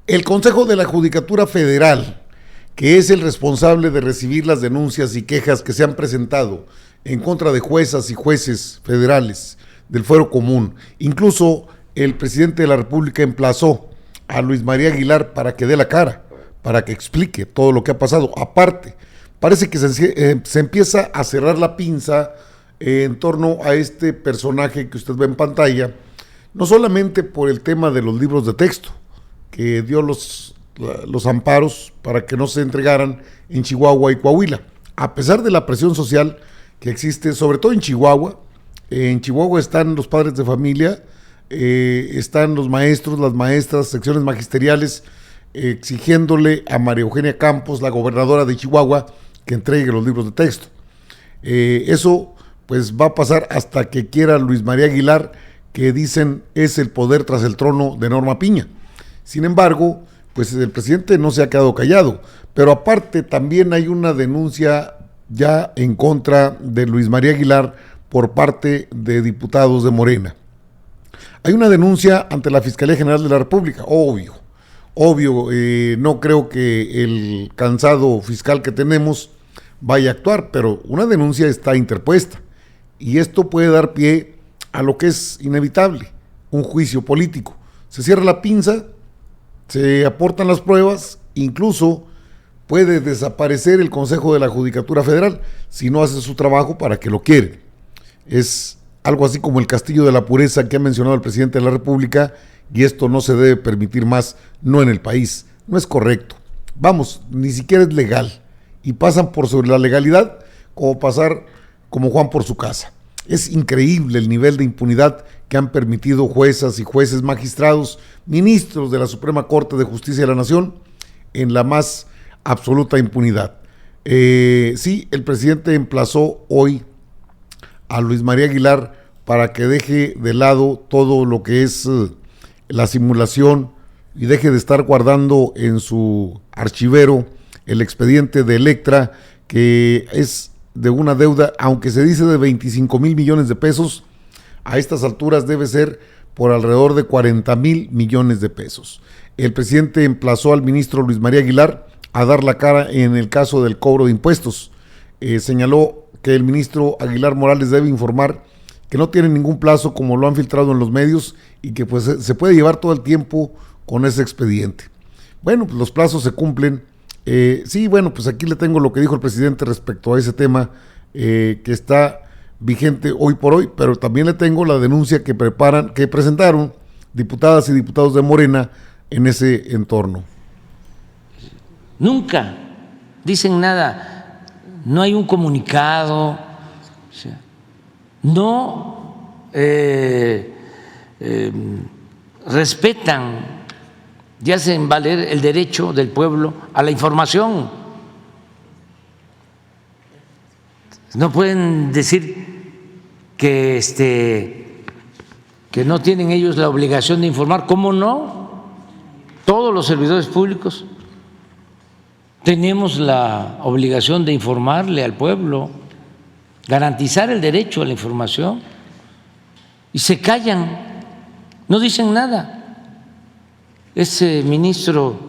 El Consejo de la Judicatura Federal, que es el responsable de recibir las denuncias y quejas que se han presentado en contra de juezas y jueces federales del Fuero Común. Incluso el presidente de la República emplazó a Luis María Aguilar para que dé la cara, para que explique todo lo que ha pasado. Aparte, parece que se empieza a cerrar la pinza en torno a este personaje que usted ve en pantalla, no solamente por el tema de los libros de texto, que dio los amparos para que no se entregaran en Chihuahua y Coahuila, a pesar de la presión social que existe, sobre todo en Chihuahua. En Chihuahua están los padres de familia, están los maestros, las maestras, secciones magisteriales, exigiéndole a María Eugenia Campos, la gobernadora de Chihuahua, que entregue los libros de texto. Eso pues va a pasar hasta que quiera Luis María Aguilar, que dicen es el poder tras el trono de Norma Piña. Sin embargo, pues el presidente no se ha quedado callado, pero aparte también hay una denuncia ya en contra de Luis María Aguilar por parte de diputados de Morena. Hay una denuncia ante la Fiscalía General de la República, obvio, no creo que el cansado fiscal que tenemos vaya a actuar, pero una denuncia está interpuesta y esto puede dar pie a lo que es inevitable, un juicio político. Se cierra la pinza, se aportan las pruebas, incluso puede desaparecer el Consejo de la Judicatura Federal si no hace su trabajo para que lo quieren. Es algo así como el castillo de la pureza que ha mencionado el presidente de la República, y esto no se debe permitir más, no en el país, no es correcto. Vamos, ni siquiera es legal, y pasan por sobre la legalidad como pasar como Juan por su casa. Es increíble el nivel de impunidad que han permitido juezas y jueces, magistrados, ministros de la Suprema Corte de Justicia de la Nación, en la más absoluta impunidad. Sí, el presidente emplazó hoy a Luis María Aguilar para que deje de lado todo lo que es la simulación y deje de estar guardando en su archivero el expediente de Electra, que es de una deuda, aunque se dice de 25 mil millones de pesos, a estas alturas debe ser por alrededor de 40 mil millones de pesos. El presidente emplazó al ministro Luis María Aguilar a dar la cara en el caso del cobro de impuestos. Señaló que el ministro Aguilar Morales debe informar que no tiene ningún plazo, como lo han filtrado en los medios, y que pues se puede llevar todo el tiempo con ese expediente. Bueno, pues los plazos se cumplen. Sí, bueno, pues aquí le tengo lo que dijo el presidente respecto a ese tema, que está vigente hoy por hoy, pero también le tengo la denuncia que presentaron diputadas y diputados de Morena en ese entorno. Nunca dicen nada, no hay un comunicado, o sea, no respetan y hacen valer el derecho del pueblo a la información. No pueden decir que no tienen ellos la obligación de informar. ¿Cómo no? Todos los servidores públicos tenemos la obligación de informarle al pueblo, garantizar el derecho a la información, y se callan, no dicen nada. Ese ministro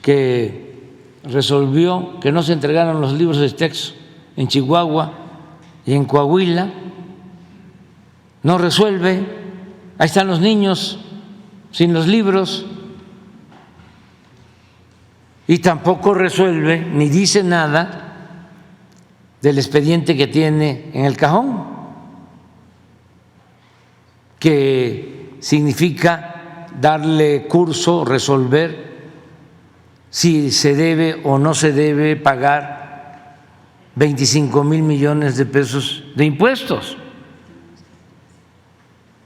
que resolvió que no se entregaran los libros de texto en Chihuahua y en Coahuila, no resuelve, ahí están los niños sin los libros, y tampoco resuelve ni dice nada del expediente que tiene en el cajón, que significa darle curso, resolver si se debe o no se debe pagar 25 mil millones de pesos de impuestos.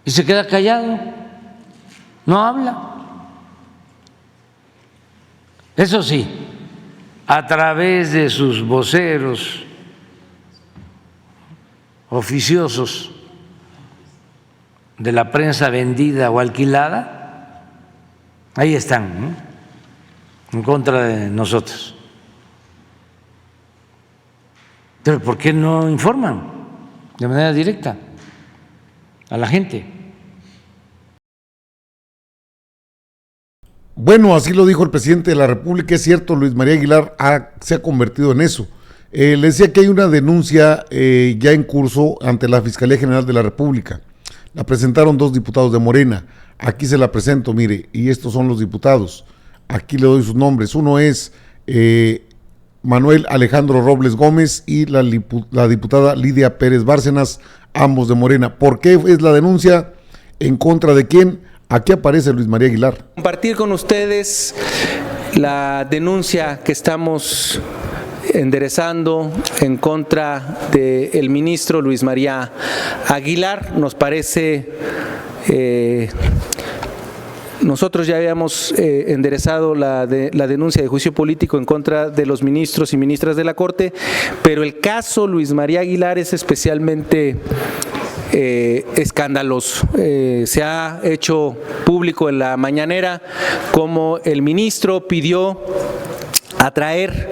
Y se queda callado, no habla. Eso sí, a través de sus voceros oficiosos de la prensa vendida o alquilada, ahí están, ¿no?, en contra de nosotros. Pero ¿por qué no informan de manera directa a la gente? Bueno, así lo dijo el presidente de la República. Es cierto, Luis María Aguilar se ha convertido en eso. Le decía que hay una denuncia ya en curso ante la Fiscalía General de la República. La presentaron 2 diputados de Morena. Aquí se la presento, mire, y estos son los diputados. Aquí le doy sus nombres. Uno es Manuel Alejandro Robles Gómez y la diputada Lidia Pérez Bárcenas, ambos de Morena. ¿Por qué es la denuncia? ¿En contra de quién? Aquí aparece Luis María Aguilar. Compartir con ustedes la denuncia que estamos enderezando en contra del ministro Luis María Aguilar. Nos parece, nosotros ya habíamos enderezado la denuncia de juicio político en contra de los ministros y ministras de la Corte, pero el caso Luis María Aguilar es especialmente escandaloso. Se ha hecho público en la mañanera como el ministro pidió atraer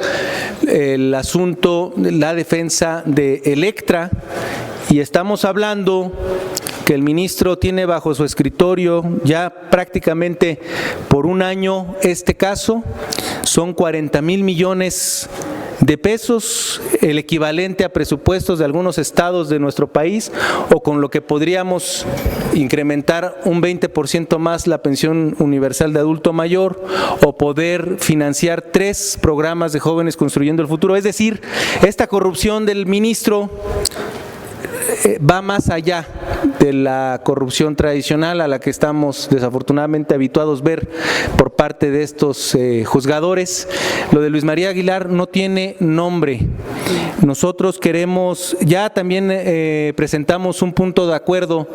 el asunto, la defensa de Electra, y estamos hablando que el ministro tiene bajo su escritorio ya prácticamente por un año este caso. Son 40,000 millones de pesos, el equivalente a presupuestos de algunos estados de nuestro país, o con lo que podríamos incrementar un 20% más la pensión universal de adulto mayor, o poder financiar 3 programas de jóvenes construyendo el futuro. Es decir, esta corrupción del ministro va más allá de la corrupción tradicional a la que estamos desafortunadamente habituados ver por parte de estos juzgadores. Lo de Luis María Aguilar no tiene nombre. Nosotros queremos, ya también presentamos un punto de acuerdo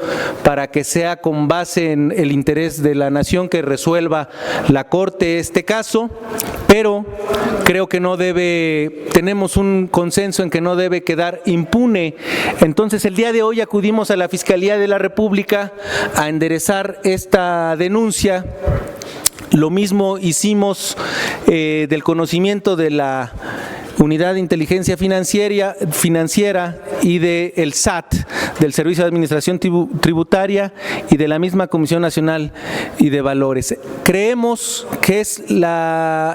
para que sea con base en el interés de la nación que resuelva la Corte este caso, pero creo que no debe, tenemos un consenso en que no debe quedar impune. Entonces el día de hoy acudimos a la Fiscalía de la República a enderezar esta denuncia. Lo mismo hicimos del conocimiento de la Unidad de Inteligencia Financiera y del SAT, del Servicio de Administración Tributaria, y de la misma Comisión Nacional y de Valores. Creemos que es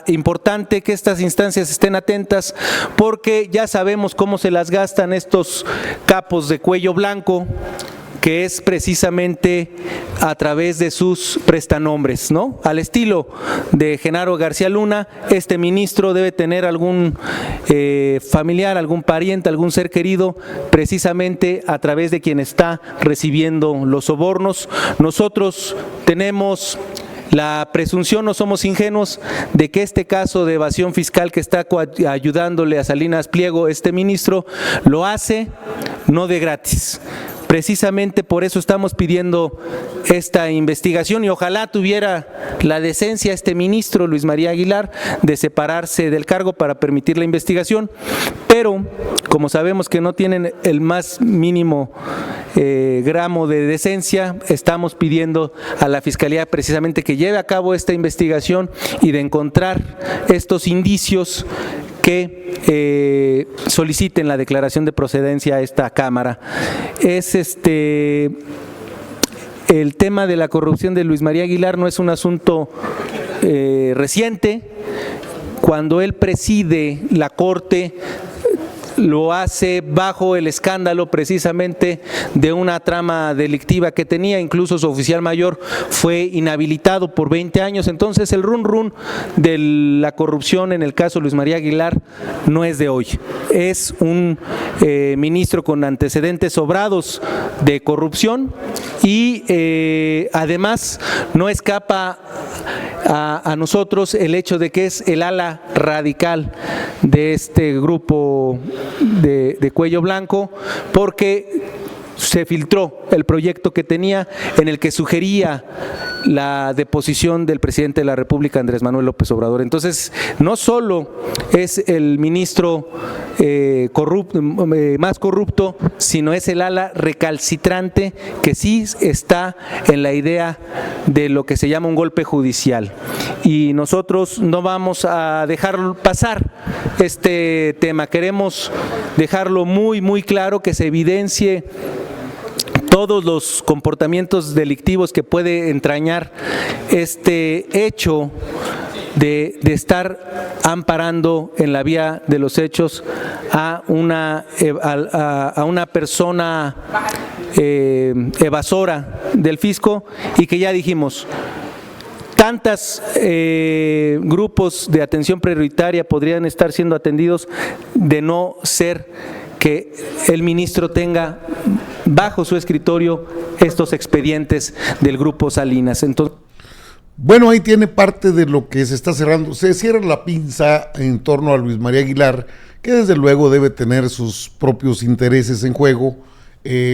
importante que estas instancias estén atentas, porque ya sabemos cómo se las gastan estos capos de cuello blanco, que es precisamente a través de sus prestanombres, ¿no? Al estilo de Genaro García Luna, este ministro debe tener algún familiar, algún pariente, algún ser querido, precisamente a través de quien está recibiendo los sobornos. Nosotros tenemos la presunción, no somos ingenuos, de que este caso de evasión fiscal que está ayudándole a Salinas Pliego, este ministro, lo hace no de gratis. Precisamente por eso estamos pidiendo esta investigación, y ojalá tuviera la decencia este ministro Luis María Aguilar de separarse del cargo para permitir la investigación, pero como sabemos que no tienen el más mínimo gramo de decencia, estamos pidiendo a la Fiscalía precisamente que lleve a cabo esta investigación y de encontrar estos indicios que soliciten la declaración de procedencia a esta Cámara. Es el tema de la corrupción de Luis María Aguilar no es un asunto reciente. Cuando él preside la Corte, lo hace bajo el escándalo precisamente de una trama delictiva que tenía. Incluso su oficial mayor fue inhabilitado por 20 años. Entonces el run de la corrupción en el caso Luis María Aguilar no es de hoy. Es un ministro con antecedentes sobrados de corrupción, y además no escapa a nosotros el hecho de que es el ala radical de este grupo de cuello blanco, porque se filtró el proyecto que tenía en el que sugería la deposición del presidente de la República, Andrés Manuel López Obrador. Entonces, no solo es el ministro más corrupto, sino es el ala recalcitrante que sí está en la idea de lo que se llama un golpe judicial. Y nosotros no vamos a dejar pasar este tema. Queremos dejarlo muy, muy claro, que se evidencie todos los comportamientos delictivos que puede entrañar este hecho de estar amparando en la vía de los hechos a una persona evasora del fisco, y que ya dijimos, tantos grupos de atención prioritaria podrían estar siendo atendidos de no ser que el ministro tenga bajo su escritorio estos expedientes del Grupo Salinas. Entonces, bueno, ahí tiene parte de lo que se está cerrando. Se cierra la pinza en torno a Luis María Aguilar, que desde luego debe tener sus propios intereses en juego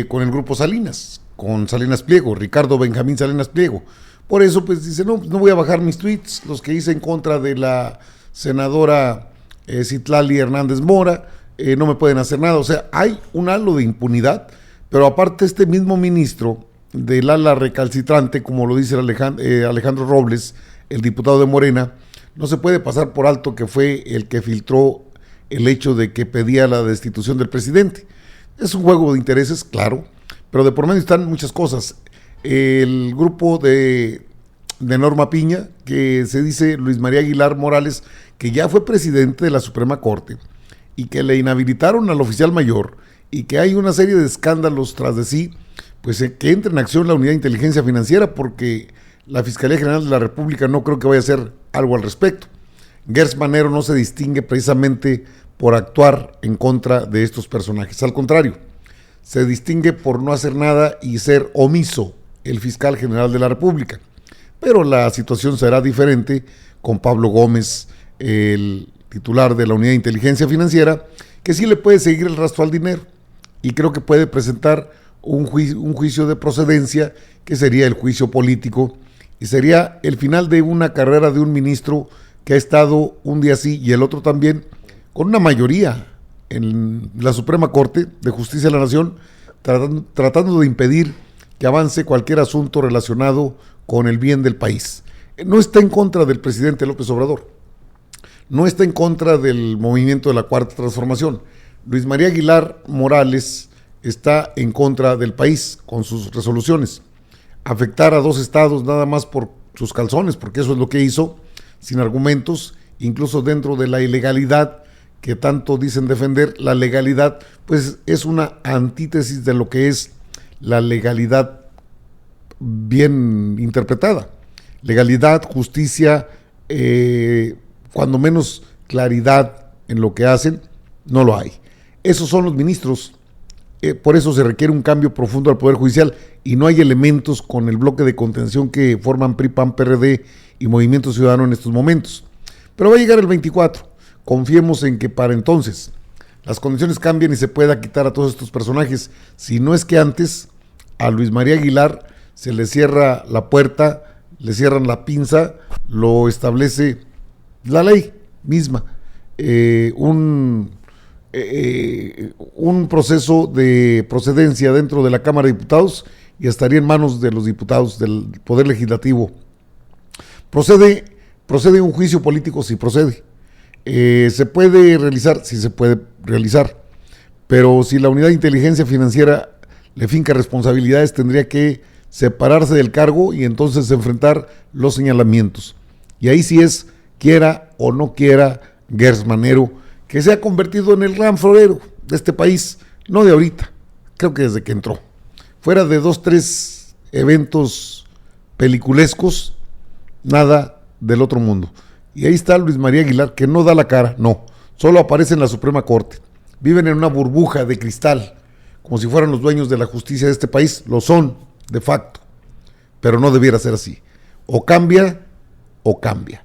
con el Grupo Salinas, con Salinas Pliego, Ricardo Benjamín Salinas Pliego. Por eso, pues dice, no voy a bajar mis tweets, los que hice en contra de la senadora Citlali Hernández Mora, no me pueden hacer nada. O sea, hay un halo de impunidad, pero aparte este mismo ministro del ala recalcitrante, como lo dice Alejandro Robles, el diputado de Morena, no se puede pasar por alto que fue el que filtró el hecho de que pedía la destitución del presidente. Es un juego de intereses, claro, pero de por medio están muchas cosas. El grupo de Norma Piña, que se dice Luis María Aguilar Morales, que ya fue presidente de la Suprema Corte y que le inhabilitaron al oficial mayor y que hay una serie de escándalos tras de sí, pues que entre en acción la Unidad de Inteligencia Financiera, porque la Fiscalía General de la República no creo que vaya a hacer algo al respecto. Gers Manero no se distingue precisamente por actuar en contra de estos personajes, al contrario, se distingue por no hacer nada y ser omiso el fiscal general de la República. Pero la situación será diferente con Pablo Gómez, el titular de la Unidad de Inteligencia Financiera, que sí le puede seguir el rastro al dinero y creo que puede presentar un juicio de procedencia, que sería el juicio político, y sería el final de una carrera de un ministro que ha estado un día sí y el otro también, con una mayoría en la Suprema Corte de Justicia de la Nación, tratando de impedir que avance cualquier asunto relacionado con el bien del país. No está en contra del presidente López Obrador, no está en contra del movimiento de la Cuarta Transformación. Luis María Aguilar Morales está en contra del país con sus resoluciones. Afectar a 2 estados nada más por sus calzones, porque eso es lo que hizo, sin argumentos, incluso dentro de la ilegalidad que tanto dicen defender. La legalidad, pues, es una antítesis de lo que es la legalidad bien interpretada. Legalidad, justicia, cuando menos claridad en lo que hacen, no lo hay. Esos son los ministros. Por eso se requiere un cambio profundo al Poder Judicial y no hay elementos con el bloque de contención que forman PRI, PAN, PRD y Movimiento Ciudadano en estos momentos. Pero va a llegar el 24. Confiemos en que para entonces las condiciones cambien y se pueda quitar a todos estos personajes. Si no es que antes a Luis María Aguilar se le cierra la puerta, le cierran la pinza, lo establece la ley misma. Un proceso de procedencia dentro de la Cámara de Diputados y estaría en manos de los diputados del Poder Legislativo. Procede un juicio político, sí procede. ¿Se puede realizar? Sí se puede realizar. Pero si la Unidad de Inteligencia Financiera le finca responsabilidades, tendría que separarse del cargo y entonces enfrentar los señalamientos. Y ahí sí es, quiera o no quiera, Gers Manero, que se ha convertido en el gran florero de este país, no de ahorita, creo que desde que entró. Fuera de 2, 3 eventos peliculescos, nada del otro mundo. Y ahí está Luis María Aguilar, que no da la cara, no, solo aparece en la Suprema Corte. Viven en una burbuja de cristal, como si fueran los dueños de la justicia de este país, lo son, de facto, pero no debiera ser así. O cambia, o cambia.